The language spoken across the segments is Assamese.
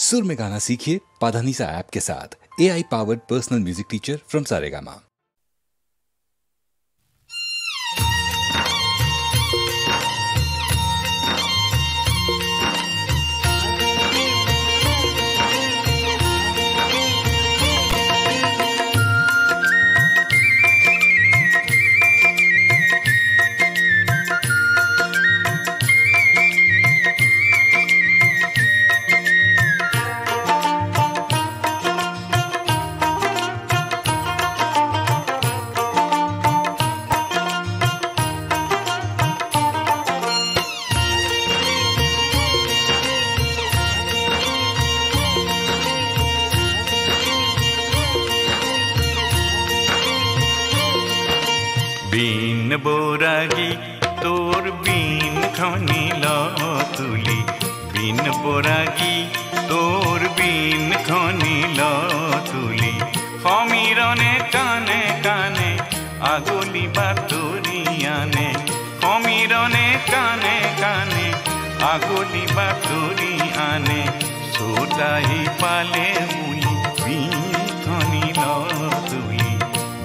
सुर में गाना सीखिए पाधानीसा ऐप के साथ। AI powered personal music teacher from Saregama. बीन बोरागी तोर बीन खनिल तुली बीन बोरागी तोर बीन खनिल तुली समीरने काने काने आगोली बातुरियाने समीरने काने काने आगोली बातुरियाने सोदाई पाले मुली बीन खनिल तुली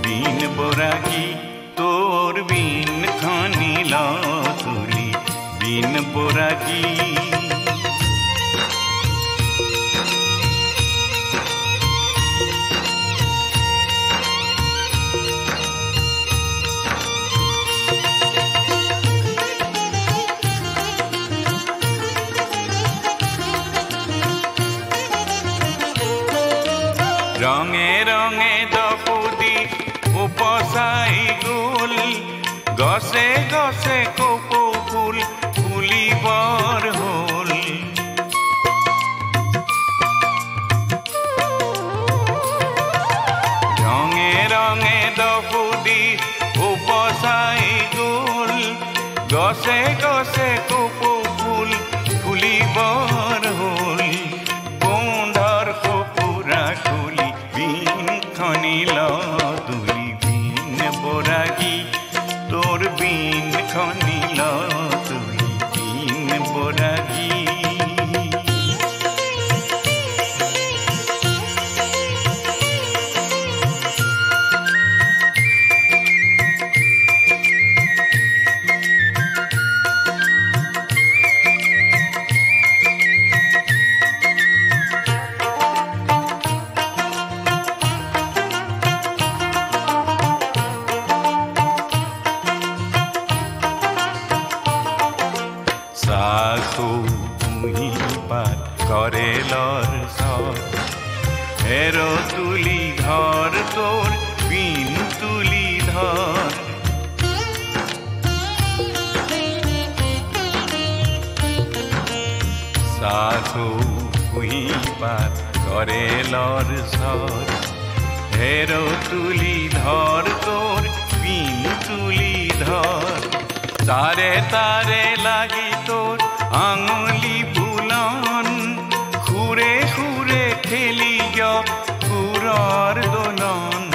बीन बोरागी तोर बीन खनिल तुली बीन बोरागी। रंगे रंगे दपुदी उपसाई गुल गसे गसे कोपो फुल फुली बर होल रंगे रंगे दपुदी उपसाई गुल गसे गसे कोपो फुल फुली बर होल गोंधर कोपुरा खुली बीन खनिल तुली बीन बोरागी तोर बीन खनिल तुली बीन बोरागी। साखो मुही पात करेलर सर हेरो तुली धर तोर बीन तुली धर साखो मुही पात करेलर सर हेरो तुली धर तोर बीन तुली धर तारे तारे लागी तोर आंगुली बुलान खुरे खुरे खेली जा खुरार दोलन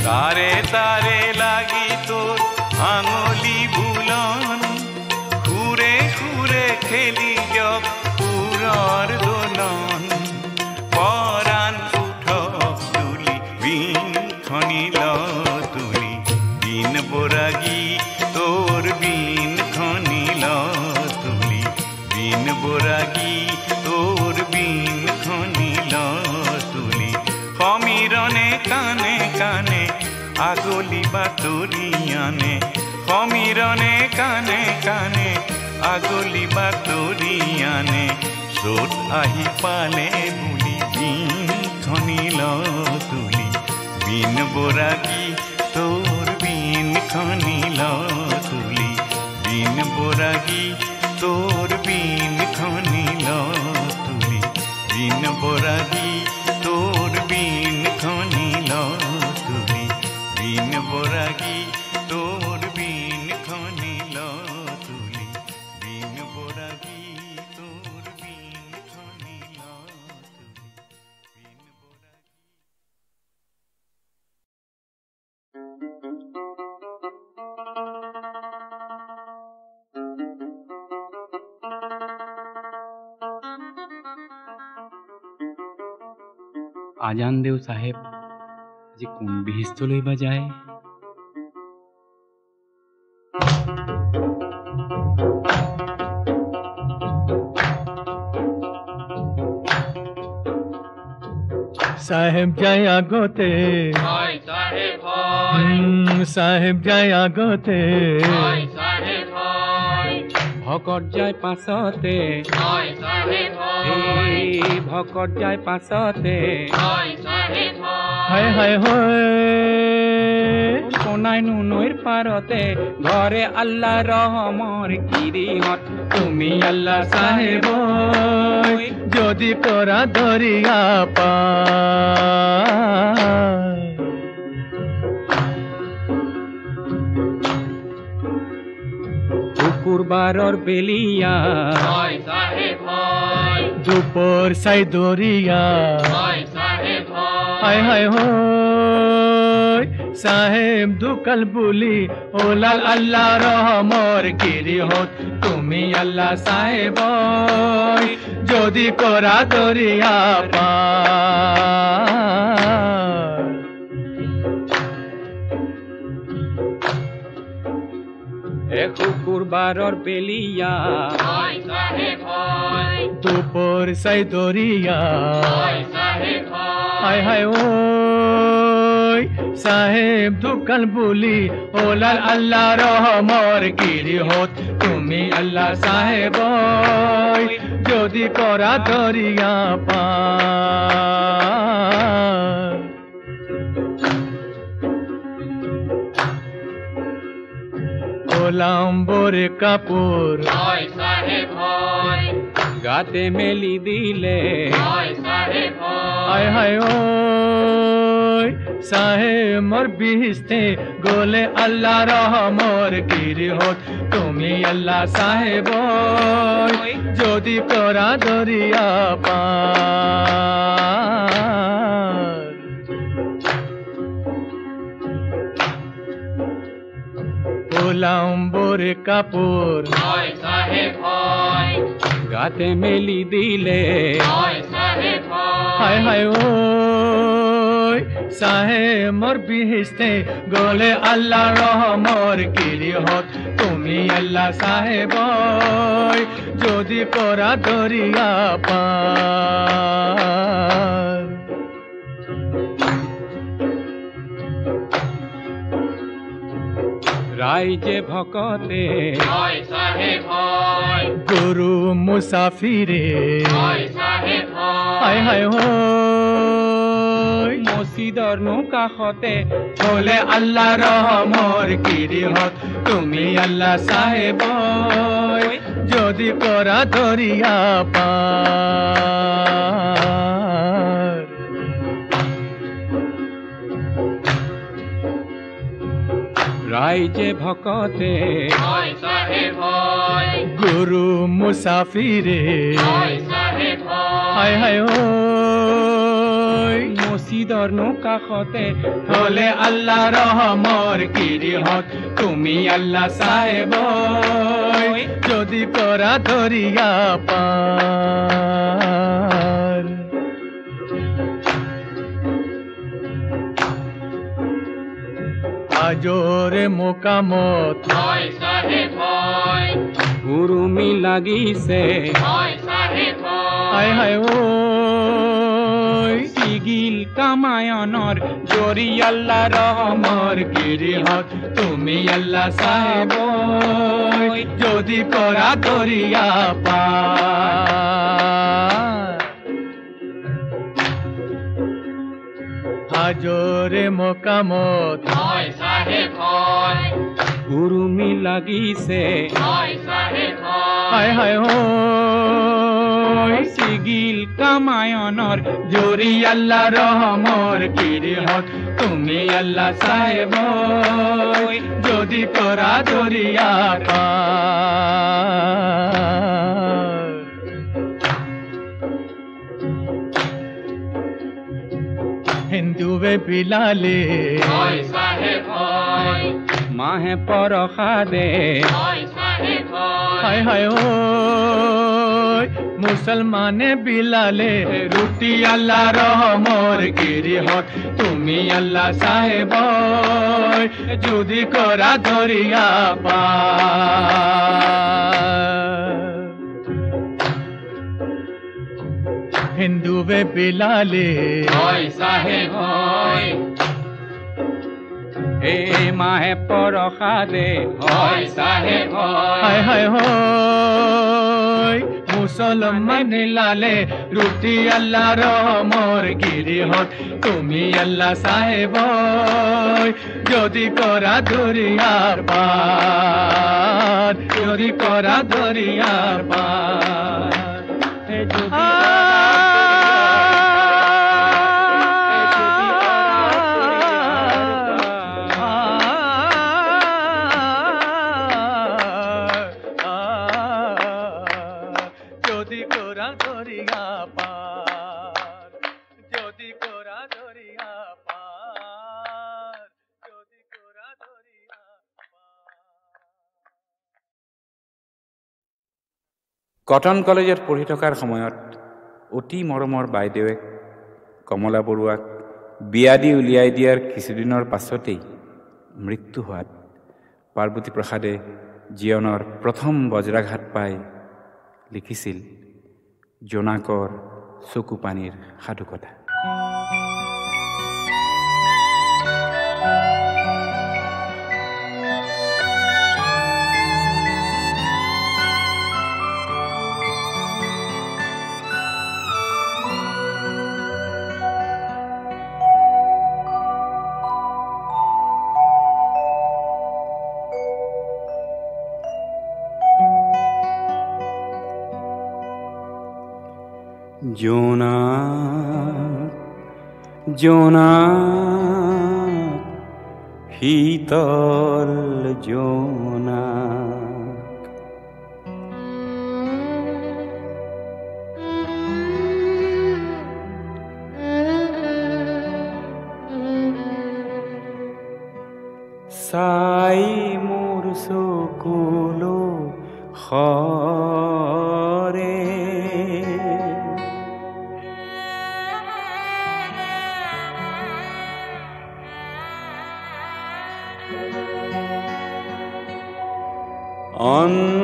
तारे तारे लागी तोर आंगुली बुलान खुरे खुरे खेली जा खुरार दोलन परान खनिल तुली बीन बोरागी तोर बीन खनिल तुली बीन बोरागी तोर बीन खनिल तुली समीरने काने काने आगोली बातुरियाने समीरने काने काने आगोली बातुरियाने सोट आही पाले मुली बीन खनिल तुली बीन बोरागी तोर बीन खनिल तुली बीन बोरागी तोर बीन खनिल तुली बीन बोरागी तोर बीन खनिल तुली बीन बोरागी तोर बीन खनिल तुली बीन बोरागी तोर बीन खनिल तुली। আজান দেও চাহেব আজি কোন বিহিষ্টলৈ বা যায় साहेब जाय আগতে হয় সাহেব হয় साहेब जाय আগতে হয় সাহেব হয় ভকত যায় পাছতে হয় সাহেব হয় এই ভকত যায় পাছতে হয় সাহেব হায় হয় হায় হয় সোনাইনো নৈৰ পাৰতে ঘৰে আল্লাহ ৰহমৰ গিৰিহঁত তুমি আল্লাহ সাহেব যদি কৰা দৰিয়া পাৰ শুকুৰবাৰৰ বেলিয়া হয় সাহেব হয় দুপৰ চাই দৰিয়া হয় সাহেব হায় হয় হায় হয় সাহেব দুকাল বুলি ওলাল আল্লাহ রহমর গিরিহত তুমি আল্লাহ সাহেব যদি করা দরিয়া পার শুকুৰবাৰৰ বেলিয়া হয় সাহেব হয় দুপর চাই দরিয়া হয় সাহেব হায় হয় হায় ওই সাহেব দুকাল বুলি ওলাল আল্লাহ রহমর গিরিহত তুমি আল্লাহ সাহেব যদি করা দরিয়া পার ওলাম্বরে কাপড় হয় সাহেব হয় গাতে মেলি দিলে হয় সাহেব হায় হয় হায় ওই সাহেব মোর বিহিস্তে গোলে আল্লাহ রহমর গিরিহত তুমি আল্লাহ সাহেব যদি করা দরিয়া পার ওলাম্বরে কাপড় হয় সাহেব হয় গাতে মেলি দিলে হয় সাহেব হায় হয় হায় ওই সাহেব মোর বিহিস্তে গোলে আল্লাহ রহমর গিরিহত তুমি আল্লাহ সাহেব যদি করা দরিয়া পার রাইজে ভকতে হয় সাহেব হয় গরু মুসাফিরে হয় সাহেব হায় হয় হায় হয় মসজিদৰ কাষতে বলে আল্লাহ রহমর গিরিহত তুমি আল্লাহ সাহেব যদি করা দরিয়া পার রাইজে ভকতে হয় সাহেব হয় গরু মুসাফিরে হয় সাহেব হায় হয় হায় হয় মসজিদৰ কাষতে বলে আল্লাহ ৰহমৰ গিৰিহত তুমি আল্লাহ সাহেব যদি কৰা দৰিয়া পাৰ আজৰে মোকামত হয় সাহেব হয় উৰুমি লাগিছে হয় সাহেব হায় হায় ওই সিগিল কামায়নৰ জৰি আল্লাহ ৰহমৰ গিৰিহত তুমি আল্লাহ সাহেব যদি কৰা দৰিয়া পাৰ হাজৰে মোকামত হয় সাহেব হয় উৰুমি লাগিছে হয় সাহেব হায় হয় হায় হয় সিগিল কামায়নৰ জুৰি আল্লাহ ৰহমৰ গিৰিহত তুমি আল্লাহ সাহেব যদি কৰা দৰিয়া পাৰ হিন্দুৱে বিলালে হয় সাহেব হয় মাহে পৰসাদে হয় সাহেব হয় হায় হায় ওই মুসলমানে বিলালে রুটি আল্লাহ রহমর গিরিহত তুমি আল্লাহ সাহেব যদি করা ধরিয়া পা হিন্দুবে বিলালে হয় সাহেব হয় এ মাহে পৰসাদে হয় সাহেব হয় হায় হায় হয় মুসলমান লালে রুটি আল্লাহ রহমর গিরিহত তুমি আল্লাহ সাহেব যদি করা দরিয়ার পার যদি করা দরিয়ার পার যদি করা দরিয়া পার যদি করা দরিয়া পার যদি করা দরিয়া কটন কলেজত পঢ়ি থকাৰ সময়ত অতি মৰমৰ বাইদেৱে কমলা বৰুৱাক বিয়া দি উলিয়াই দিয়াৰ কিছুদিনৰ পাছতেই মৃত্যু হোৱাত পাৰ্বতী প্ৰসাদে জীৱনৰ প্ৰথম বজ্ৰাঘাত পাই লিখিছিল জোনাকৰ চকু পানীৰ সাধুকথা। জোনাক শীতল জোনাক চাই মোৰ চকুলো সৰে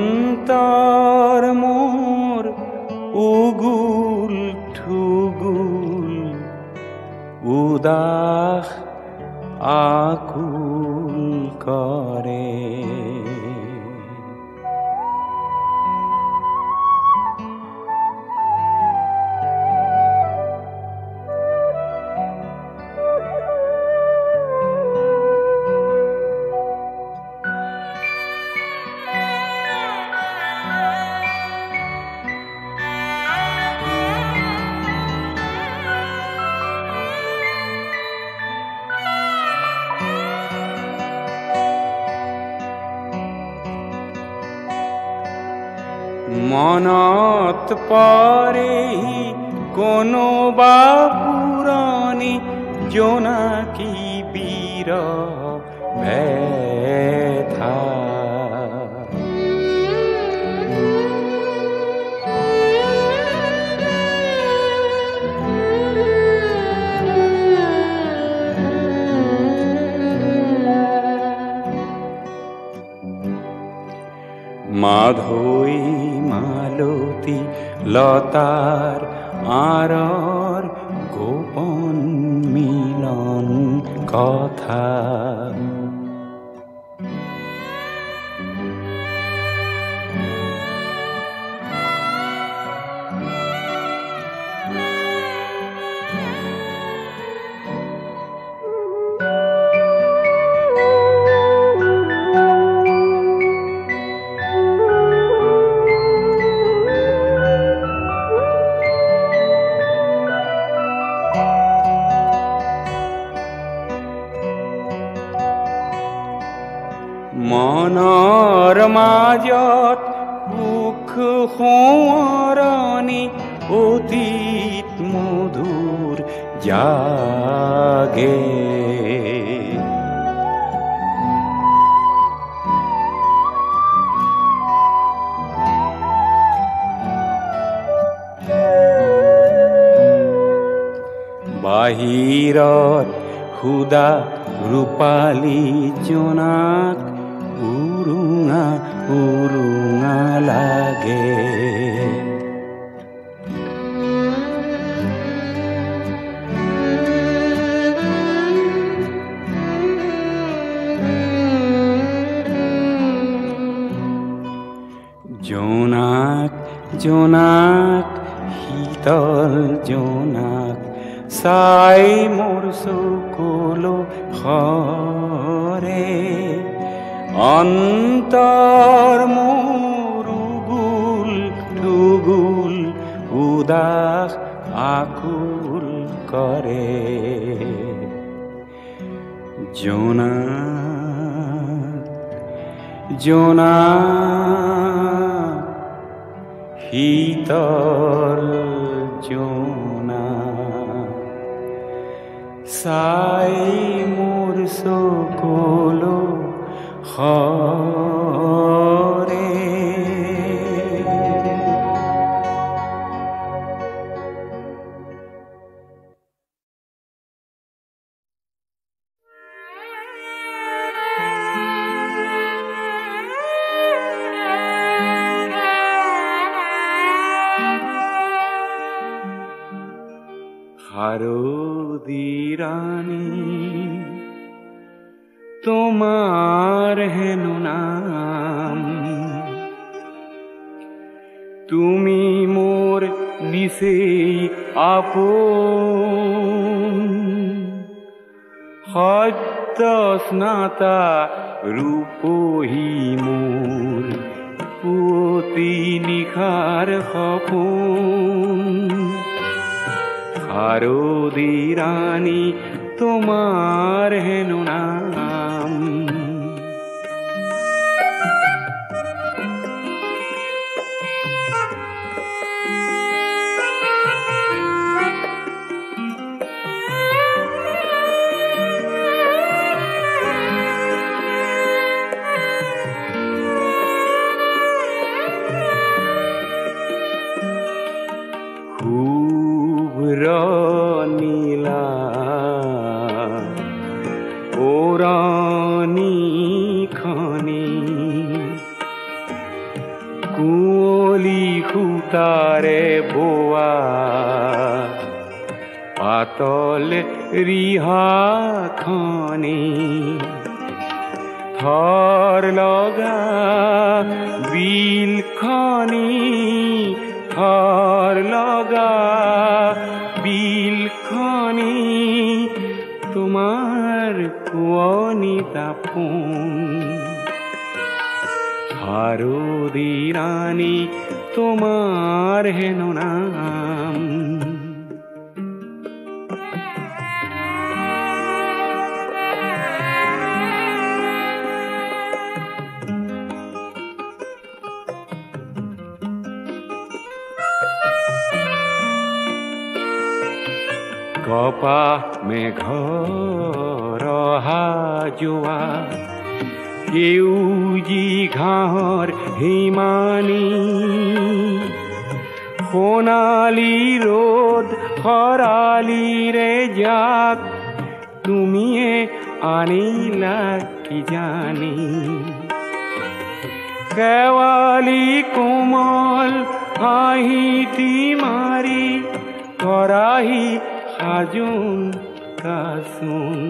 অন্তৰ মোৰ উগুল ঠুগুল উদাস আকুল কৰে মনত পৰে কোনোবা পুৰণি জোনাকী বীৰ ভেথা মাধৈ মালতী লতাৰ আঁৰৰ গোপন মিলন কথা মনৰ মাজত সুখ সোঁৱৰণি অতীত মধুৰ জাগে বাহিৰত সুদা ৰূপালী জোনাক উৰুঙা উৰুঙা লাগে। জোনাক জোনাক শীতল জোনাক চাই মোৰ চকুলো সৰে, অন্তৰ মোৰ উগুল দুগুল উদাস আকুল কৰে। জোনাক জোনাক শীতল জোনাক চাই মোৰ চকুলো সৰে। হাৰদি ৰানী তোমাৰ হেন নাম, তুমি মোৰ নিশেই আপন। সত্য স্নাতা ৰূপহী মোৰ পুৱতি নিশাৰ সপোন। হাৰদি ৰানী তোমাৰ হেন নাম, নীলা ওৰানি খনি কুঁৱলী সূতাৰে বোৱা পাতল ৰিহাখনি, থৰ লগা বিলখনি, থৰ লগা বিলখনি তোমাৰ কুঁৱনী তাপোন। হাৰদি ৰানী তোমাৰ হেন নাম, কপাহ মেঘৰ অহা যোৱা, সেউজী ঘাঁহৰ হিমানী, সোণালী ৰ'দ খৰালিৰে জাক, তুমিয়ে আনিলা কি জানি। শেৱালি কোমল হাঁহিটি মাৰি কৰাহি সাজোন কাচোন।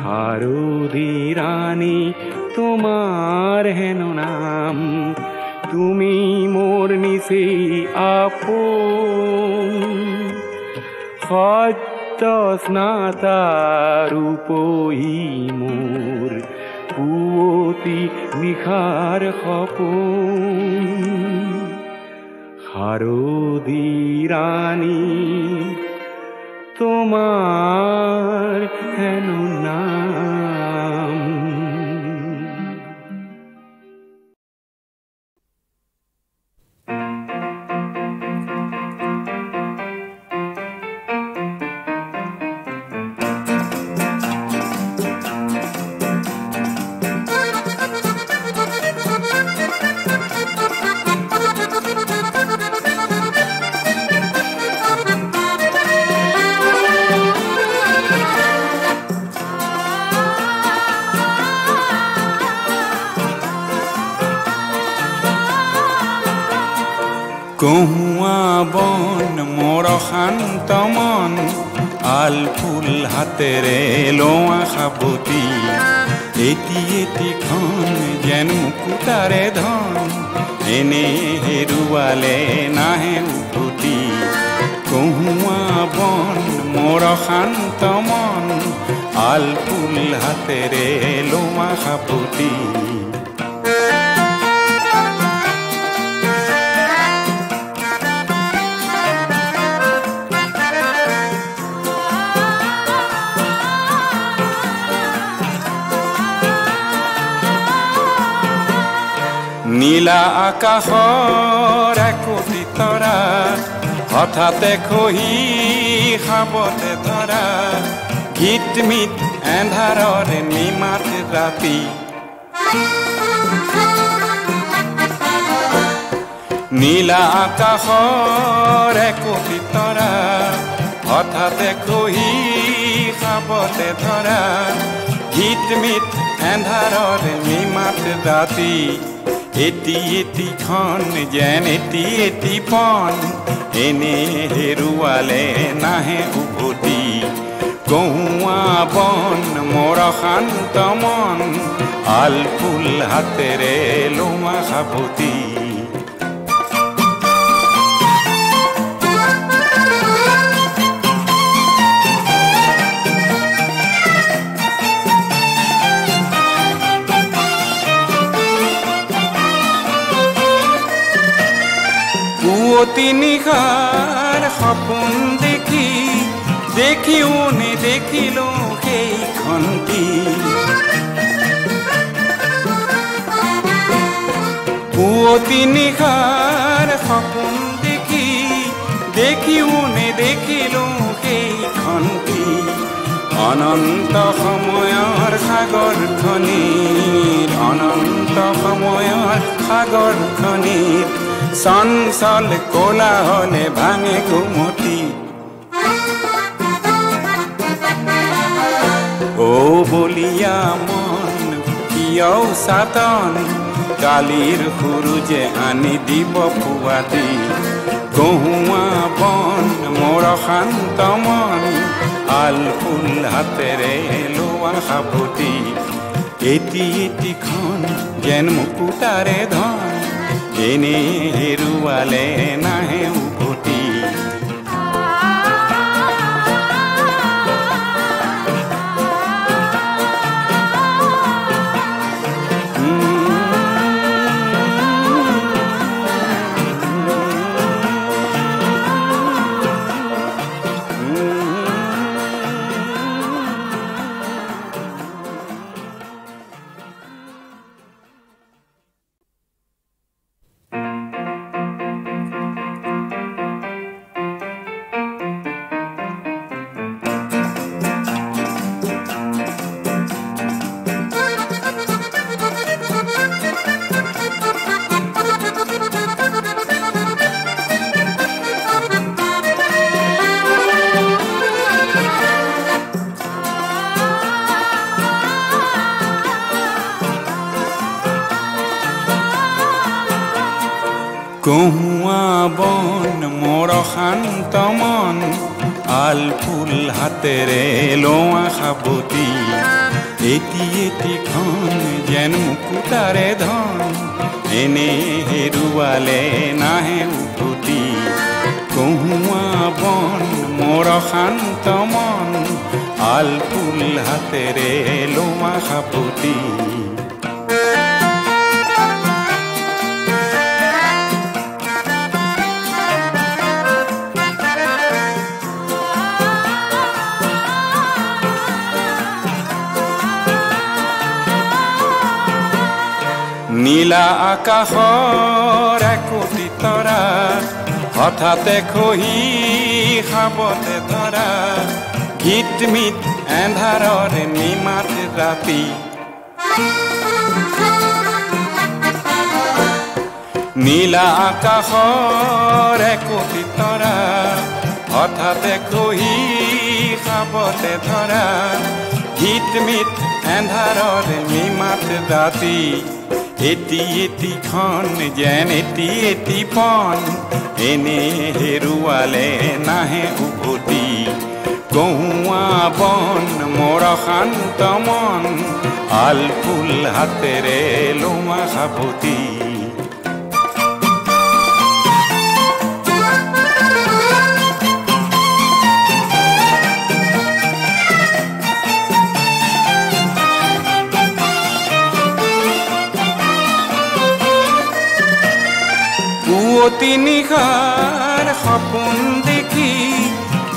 হাৰদি ৰানী তোমাৰ হেন নাম, তুমি মোৰ নিশেই আপন। সত্য স্নাতা ৰূপহী মোৰ পুৱতি নিশাৰ সপোন। হাৰদি ৰানী তোমাৰ হেন নাম। কহুৱা বন মোৰ শান্ত মন আল ফুল হাতেৰে লোৱা সাবতি এটি এটিখন যেন মুকুতাৰে ধন এনে হেৰুৱালে নাহে উভতি কহুৱা বন মোৰ শান্ত মন আল ফুল হাতেৰে লোৱা সাবতি নীলা আকাশৰ একোটি তৰা হঠাতে খহি খাবতে ধৰা গীত মিত এন্ধাৰৰে নিমাত ৰাতি নীলা আকাশৰ একোটি তৰা হঠাতে খহি খাবতে ধৰা গীত মিত এন্ধাৰৰে নিমাত ৰাতি এটি এটিখন যেন এটি এটি পন এনে হেৰুৱালে নাহে উভতি কহুৱা বন মোৰ শান্ত মন আল ফুল হাতেৰে লোৱা সাবতি পুৱতি নিশাৰ সপোন দেখি দেখিও নেদেখিলো সেইখন কি পুৱতি নিশাৰ সপোন দেখি দেখিও নেদেখিলো সেইখন কি অনন্ত সময়ৰ সাগৰখনিৰ অনন্ত সময়ৰ সাগৰখনিৰ চঞ্চল কোলাহলে ভাঙে ঘুমতি ও বলিয়া মন কিয় সাতন কালিৰ সুৰুজে আনি দিব পুৱাতি কহুৱা বন মোৰ শান্ত মন আল ফুল হাতেৰে লোৱা সাবতি এটি এটিখন যেন মুকুতাৰে ধন এনে হেৰুৱালে নাহে উভতি কহুৱা বন মোৰ শান্ত মন আল ফুল হাতেৰে লোৱা সাবতি এটি এটিখন যেন মুকুতাৰে ধন এনে হেৰুৱালে নাহে উভতি কহুৱা বন মোৰ শান্ত মন আল ফুল হাতেৰে লোৱা সাবতি নীলা আকাশৰ একোটি তৰা হঠাতে খহি খাবতে ধৰা গীত মিত এন্ধাৰৰে নিমাত ৰাতি নীলা আকাশৰ একোটি তৰা হঠাতে খহি খাবতে ধৰা গীত মিত এন্ধাৰৰে নিমাত ৰাতি এটিখন যেন এটি পন এনে হেৰুৱালে নাহে উভতি গহুৱা বন মোৰ শান্ত মন আল ফুল হাতেৰে লোমা সাবতি পুৱতি নিশাৰ সপোন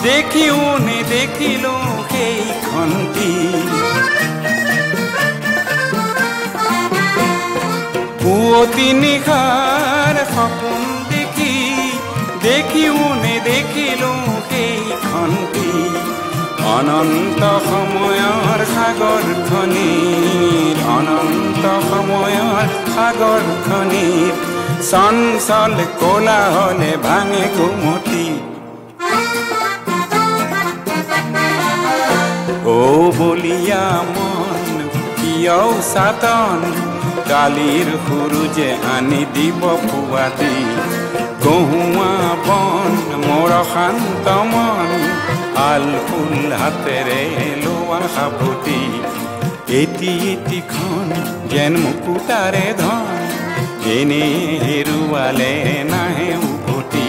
দেখিও নেদেখিলো সেইখনটি পুৱতি নিশাৰ সপোন দেখিও নেদেখিলো সেইখনটি অনন্ত সময়ৰ সাগৰখনিৰ অনন্ত সময়ৰ সাগৰখনিৰ চঞ্চল কোলাহলে ভাঙে ঘুমতি ও বলিয়া মন কিয় সাতন কালিৰ সূৰুজে আনি দিব পুৱাতি গহুৱা বন মোৰ শান্ত মন আল ফুল হাতেৰে লোৱা সাবতি এটিখন যেন মুকুতাৰে ধন এনে হেৰুৱালে নাহে উভতি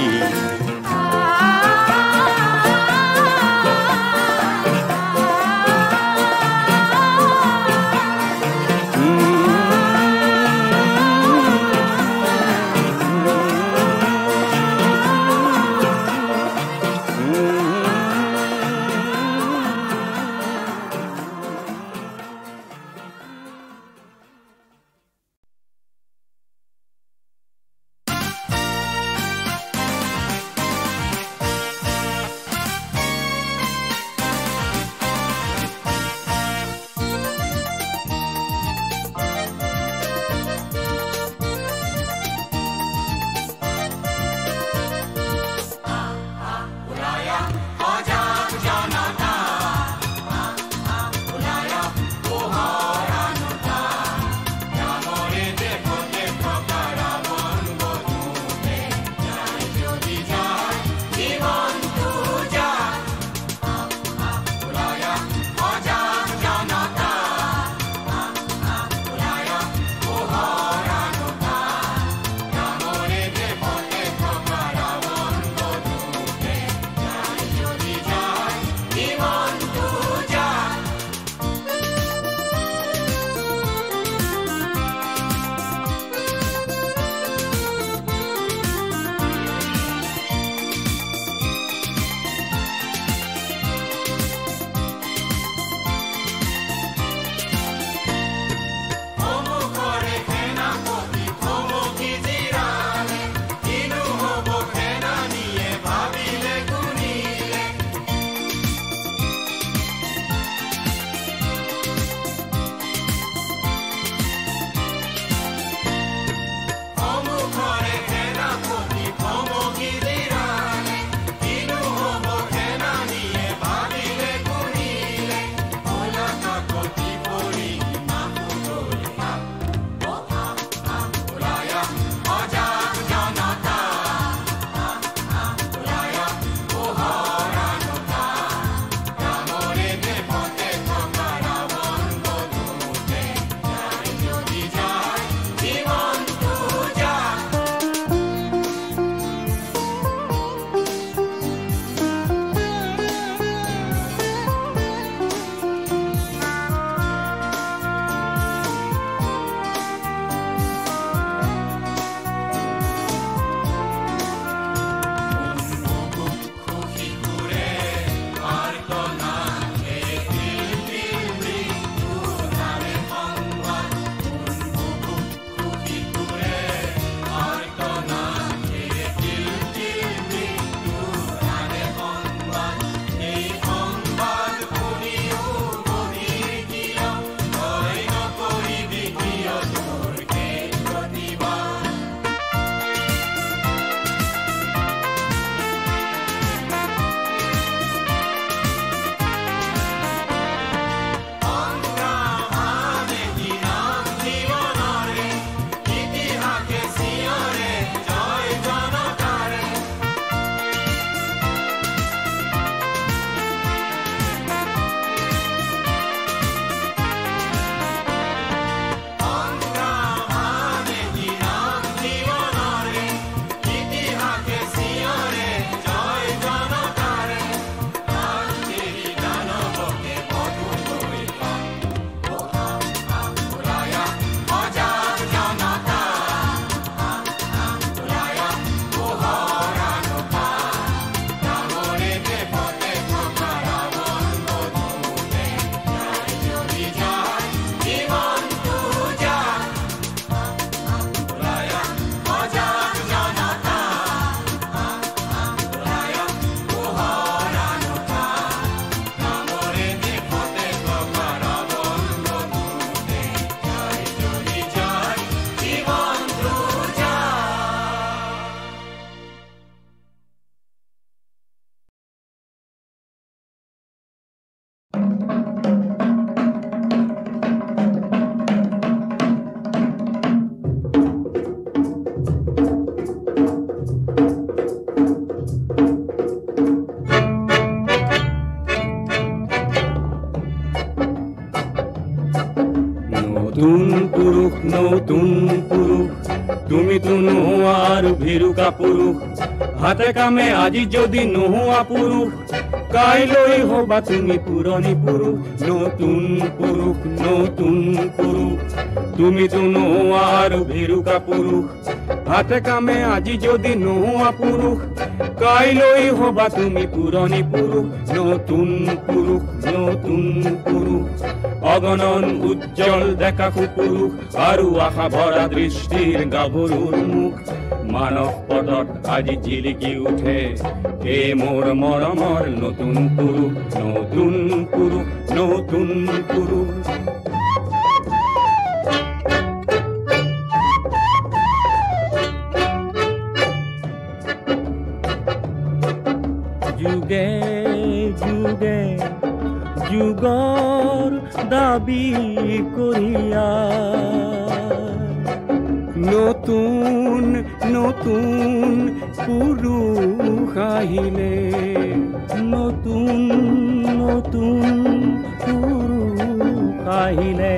তুমিতো নোহোৱা আৰু ভিৰুকা পুৰুষ হাতে কামে আজি যদি নোহোৱা পুৰুষ কাইলৈ হবা তুমি পুৰণি পুৰুষ নতুন পুৰুষ নতুন পুৰুষ তুমিতো নোহোৱা আৰু ভিৰুকা পুৰুষ হাতে কামে আজি যদি নোহোৱা পুৰুষ কাইলৈ হবা তুমি পুৰণি পুৰুষ নতুন পুৰুষ নতুন পুৰুষ অগণন উজ্জ্বল দেখা পুৰুষ আৰু আশা ভৰা দৃষ্টিৰ গাভৰুৰ মুখ মানৱ পদত আজি জিলিকি উঠে হে মোৰ মৰমৰ নতুন পুৰুষ নতুন পুৰুষ নতুন পুৰুষ যুগে যুগে যুগৰ দাবী কৰিয়া নতুন নতুন পুৰুষ আহিলে নতুন নতুন পুৰুষ আহিলে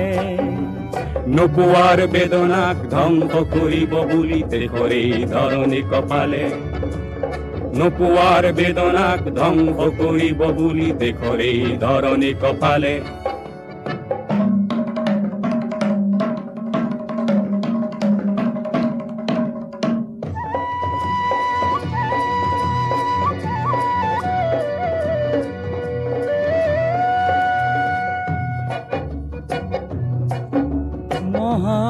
নোপোৱাৰ বেদনাক ধ্বংস কৰিব বুলি দেশৰে ধৰণী কপালে নোপোৱাৰ বেদনাক ধ্বংস কৰিব বুলি দেশৰে ধৰণী কপালে মহা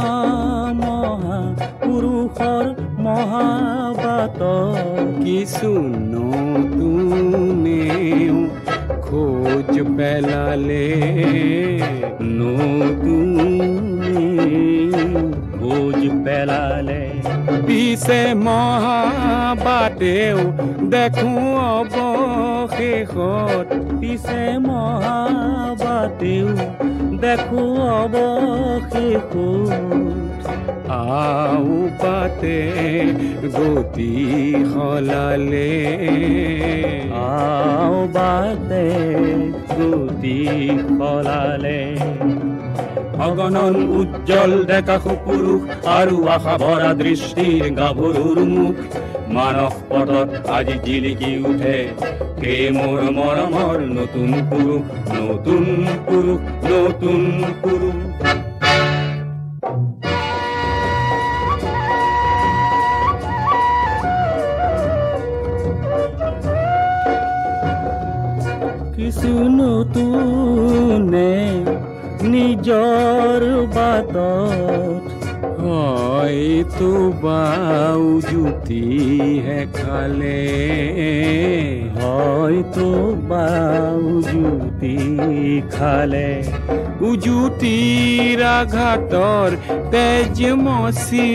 মহা পুৰুষৰ মহাবাত কিছু নতুনেও খোজ পেলালে নতুনে খোজ পেলালে পিছে মহাবাটেও দেখো অৱশেষত পিছে মহাবাটেও দেখো অৱশেষত আও পাতে গতি সলালে আও বাটে গতি সলালে অগণন উজ্জ্বল দেখা পুৰুষ আৰু আশা ভৰা দৃষ্টিৰ গাভৰুৰ মুখ মানৱ পদত আজি জিলিকি উঠে হে মোৰ মৰমৰ নতুন পুৰুষ নতুন পুৰুষ নতুন পুৰুষ কিছু নতুনে নিজৰ বাটত হয়তো বাউ জুতিহে খালে হয়তো বাউ জুতি খালে উজুতিৰ আঘাতৰ তেজ মচি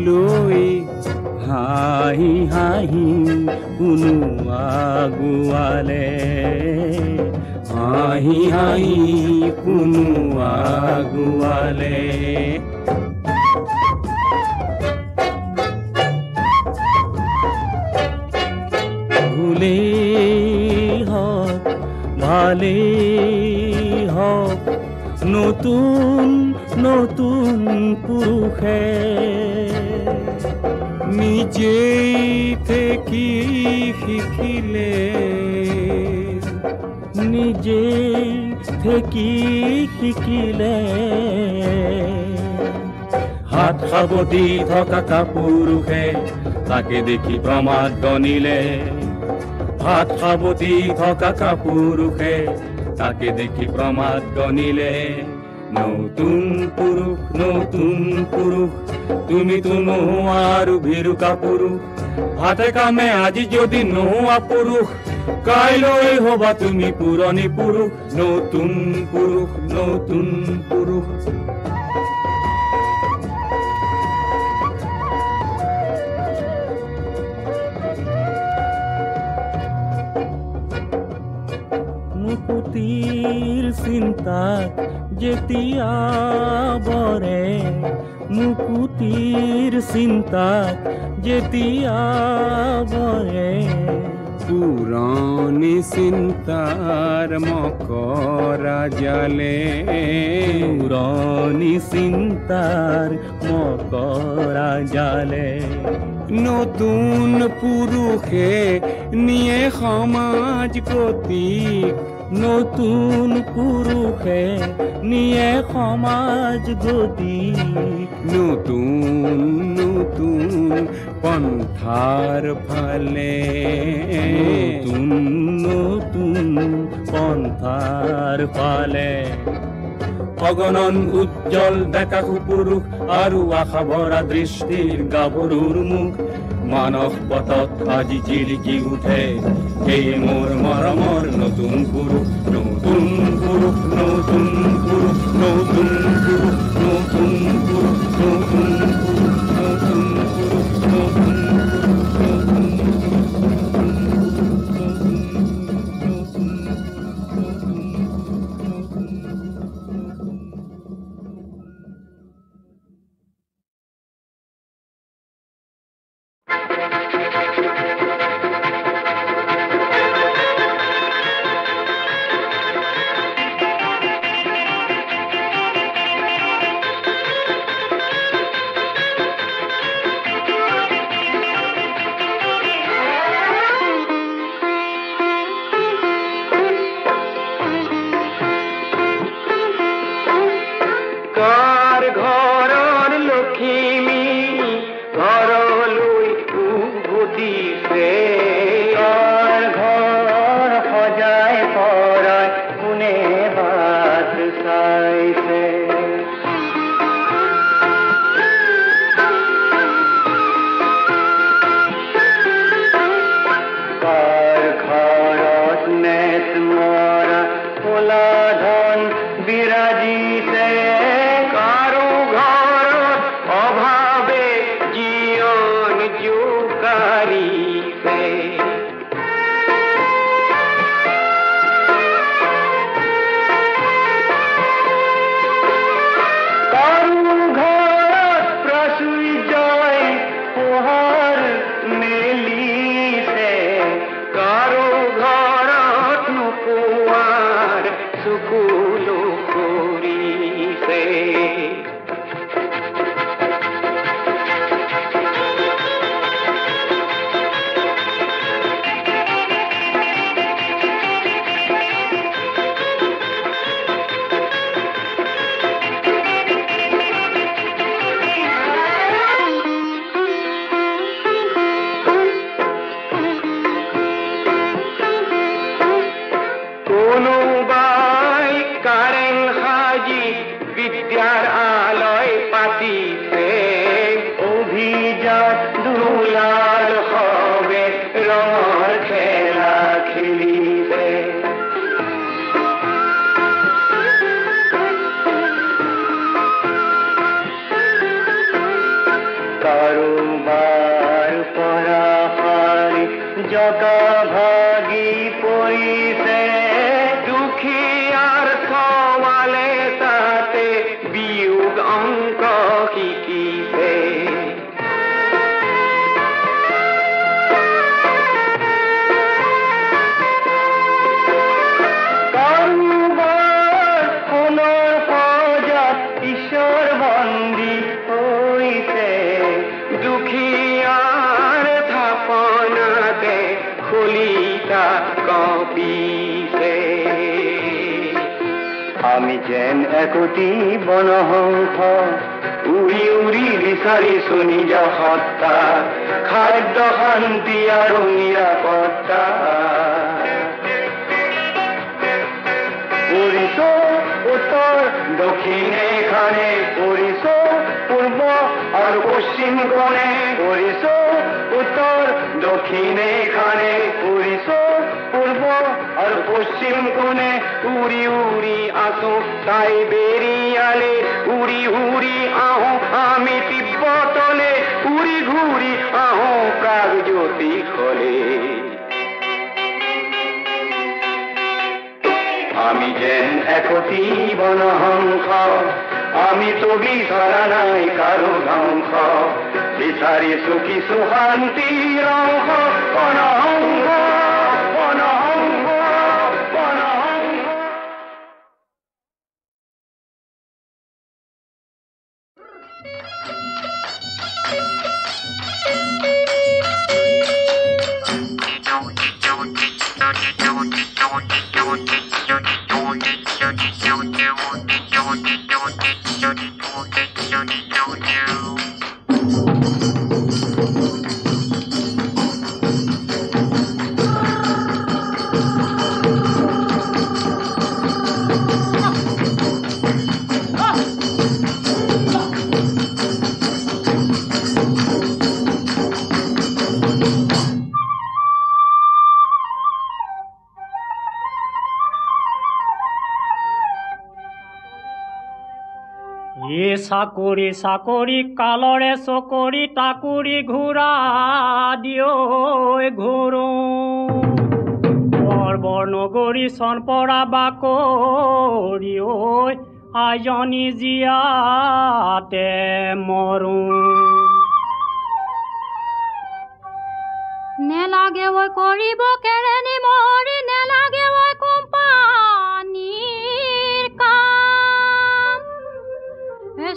লৈ হাঁহি হাঁহি কোনো আগুৱালে হাঁহি হাঁহি কোনো আগুৱালে ভুলেই হওক ভালেই হওক নতুন নতুন পুৰুষে নিজেই থেকি শিকিলে নিজেই থেকি শিকিলে হাত সাৱটি থকা পুৰুষে তাকে দেখি প্ৰমাদ গণিলে হাত সাৱটি থকা পুৰুষে তাকে দেখি প্ৰমাদ গণিলে নতুন পুৰুষ তুমিতো নোহোৱা আৰু ভিৰুকা পুৰুষ হাতে কামে আজি যদি নোহোৱা পুৰুষ কাইলৈ হবা তুমি পুৰণি পুৰুষ নতুন পুৰুষ নতুন পুৰুষ মুকুতিৰ চিন্তাত যেতিয়া বৰে মুকুতিৰ চিন্তাত যেতিয়া বৰে পুৰণি চিন্তাৰ মকৰা জালে পুৰণি চিন্তাৰ মকৰা জালে নতুন পুৰুষে নিয়ে সমাজ গতিক নতুন পুৰুষে নিয়ে সমাজ গতিক নতুন নতুন পন্থাৰ ফালে নতুন নতুন পন্থাৰ ফালে অগণন উজ্জ্বল ডেকা পুৰুষ আৰু আশা ভৰা দৃষ্টিৰ গাভৰুৰ মুখ মানস পথত আজি জিলিকি উঠে এই মোৰ মৰমৰ নতুন পুৰুষ নতুন পুৰুষ নতুন পুৰুষ নতুন পুৰুষ নতুন পুৰুষ নতুন পুৰুষ নতুন পুৰুষ নতুন আমি যেন একটি বনহংস উৰি উৰি বিচাৰিছো নিজ সত্তা খাদ্য শান্তি আৰু নিৰাপত্তা উৰিছো উত্তৰ দক্ষিণে খানে উৰিছো পূৰ্ব আৰু পশ্চিম কোণে উৰিছো উত্তৰ দক্ষিণে খানে উৰিছো পূৰ্ব আৰু পশ্চিম কোণে উৰি উৰি আসো সাইবেৰিয়ালে উৰি উৰি আহো আমি তিব্বতলে উৰি ঘূৰি আহো প্ৰাগজ্যোতি খলে আমি যেন একটি বনহংস আমি তো বিচৰা নাই কাৰো ধ্বংস বিচাৰিছো কিছু শান্তিৰ অংশ বনহংস চাকৰি চাকৰি কালৰে চকৰি তাকুৰি ঘূৰা দিয় ঘূৰো বৰ নগৰী চনপৰা বাকৰি ঐ আইজনী জীয়াতে মৰো নেলাগে ঐ কৰিব কেৰেণী মৰি নেলাগে ঐ কোম্পানীৰ কাম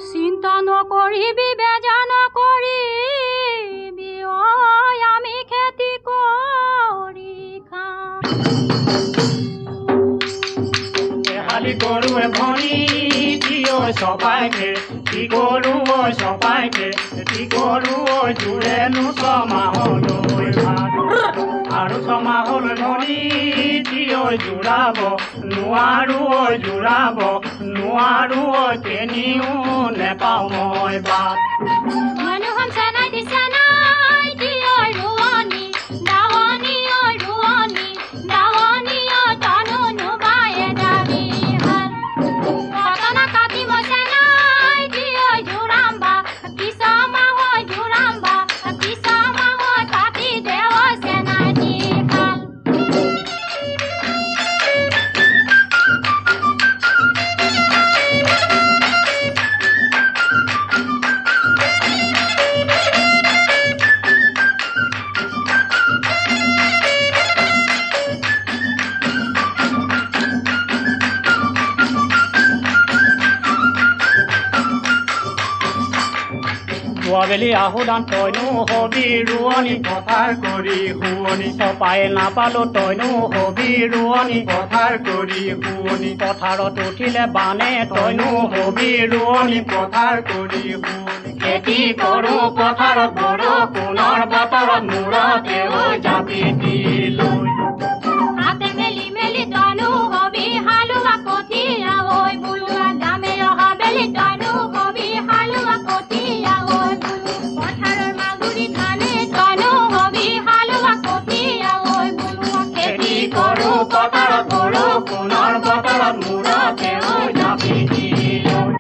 চিন্তা নকৰিবি বেজা নকৰিবি ঐ আমি খেতি কৰি খাম এহালি গৰুৱে ভৰি দিয় চপাইকে কি গৰু ঐ চপাইকে কি গৰু ঐ জোৰেনো ছমাহলৈ ভাত আৰু ছমাহলৈ ভৰি দিয় জোৰাব নোৱাৰো ঐ জোৰাব নোৱাৰো ঐ কেনিও নেপাওঁ মই বাট মানুহখন চেনাই দিছে নাই দিয় ৰোৱনী দাৱনী ঐ ৰোৱনী দাৱনী ঐ তনু নুবায়ে দাবি হাল কটনা কাটি মছে নাই দিয় জোৰাম্বা কিছমাহ জোৰাম্বা কিছমাহ কাটি দেৱ চেনাই দি হাল যোৱাবেলি আহুদান তইনো হবি ৰোৱনী পথাৰ কৰি শুৱনি চপাই নাপালো তইনো হবি ৰোৱনী পথাৰ কৰি শুৱনি পথাৰত উঠিলে বানে তইনো হবি ৰোৱনী পথাৰ কৰি শুৱনি খেতি কৰো পথাৰত বৰষুণৰ বতৰত মূৰতে জাপি দি লৈ হাতে মেলি মেলি তইনো হবি হালোৱা কঠীয়া ঐ বুলোৱা দামে অহা বেলি তইনো হবি হালোৱা কঠীয়া ঐ পথাৰৰ মাগুৰি ধানে তইনো হবি হালোৱা কঠীয়া ঐ বুলোৱা খেতি কৰো পথাৰত বৰষুণৰ বতৰত মূৰতে জাপি দি লৈ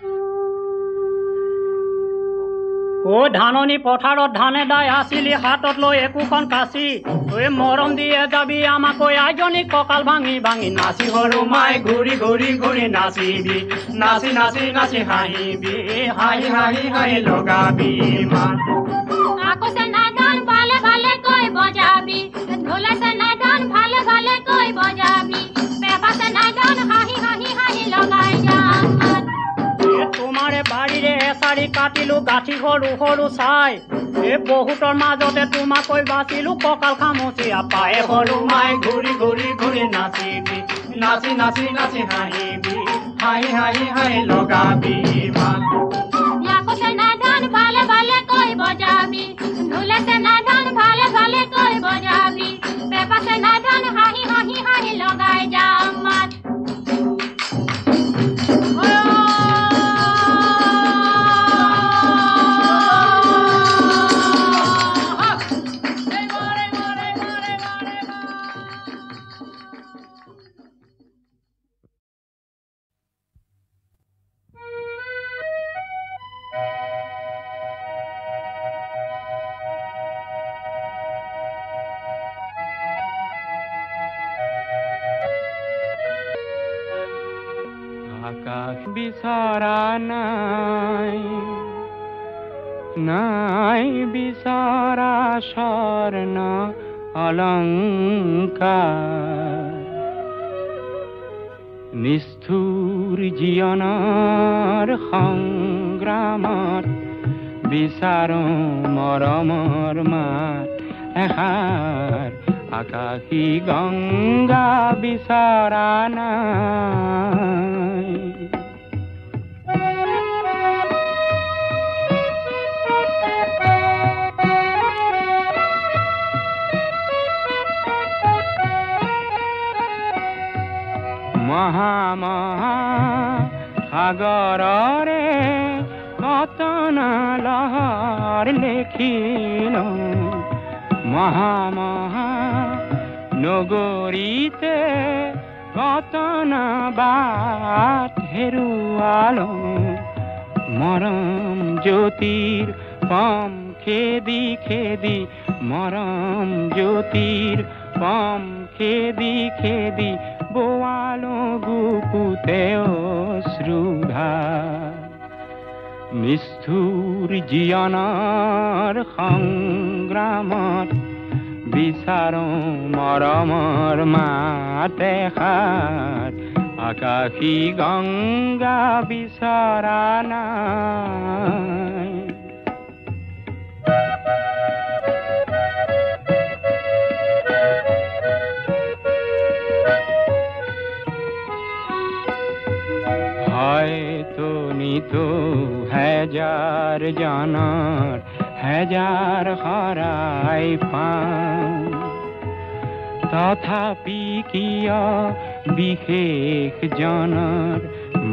ঐ ধাননি পথাৰত ধানে দাই আছিলি হাতত লৈ একোখন কাচি ঐ মৰম দিয়ে যাবি আমাক আইজনী কঁকাল ভাঙি ভাঙি নাচি সৰু মাই ঘূৰি ঘূৰি ঘূৰি নাচিবি নাচি নাচি নাচি হাঁহিবি হাঁহি হাঁহি হাঁহি লগাবি মান আকছে নাদন ভালে ভালে কৈ বজাবি ঢোলাছে নাদন ভালে ভালে কৈ বজাবি পেপাছে নাদন হাঁহি হাঁহি হাঁহি লগাই যাম তোমাৰে বাৰীৰে এচাৰি কাটিলো গাঁঠি সৰু সৰু চাই বহুতৰ মাজতে তোমাকৈ বাচিলো কঁকাল খামুচি পায়ে সৰু মাই ঘূৰি ঘূৰি ঘূৰি নাচিবি নাচি নাচি নাচি হাঁহিবি হাঁহি হাঁহি হাঁহি লগাবি মান আকছে নাদন ভালে ভালে কৈ বজাবি ঢোলাছে নাদন ভালে ভালে কৈ বজাবি পেপাছে নাদন হাঁহি হাঁহি হাঁহি লগাই যাম মাত আকাশ বিচৰা নাই নাই বিচৰা স্বৰ্ণ অলংকাৰ নিষ্ঠুৰ জীৱনৰ সংগ্ৰামত বিচাৰো মৰমৰ মাত এষাৰ আকাশী গংগা বিচৰা নাই মহা মহা সাগৰৰে কতন লহৰ লেখিলো মহা মহা নগৰীতে কতন বাট হেৰুৱালো মৰম জ্যোতিৰ পাম খেদি খেদি মৰম জ্যোতিৰ পাম খেদি খেদি বোৱালো গুপুতে অশ্ৰুধা নিষ্ঠুৰ জীৱনৰ সংগ্ৰামত বিচাৰো মৰমৰ মাতে সাৰ আকাশী গংগা বিচৰা নাই হয়তো নিতো হেজাৰ জনৰ হেজাৰ হৰাই পাওঁ তথাপি কিয় বিশেষ জনৰ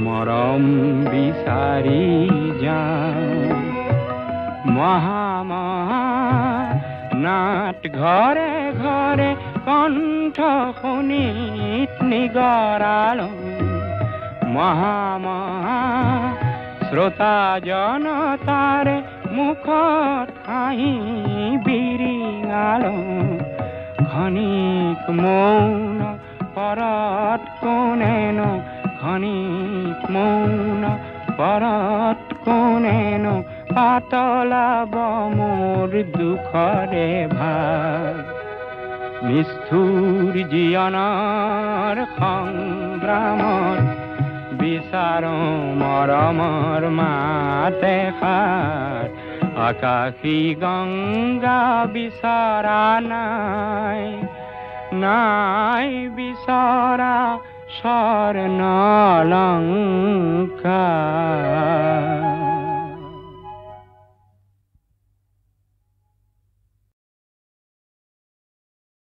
মৰম বিচাৰি যাওঁ মহা নাট ঘৰে ঘৰে কণ্ঠ শুনিত নিগৰালো মহা শ্ৰোতা জনতাৰে মুখত হাঁহি বিৰিঙালো ক্ষণিক মৌন পৰত কোনেনো ক্ষণিক মৌন পৰত কোনেনো পাতলাব মোৰ দুখৰে ভাগ নিষ্ঠুৰ জীৱনৰ সংগ্ৰামত বিচাৰো মৰমৰ মাতে সাৰ আকাশী গংগা বিচৰা নাই নাই বিচৰা স্বৰ্ণ অলংকাৰ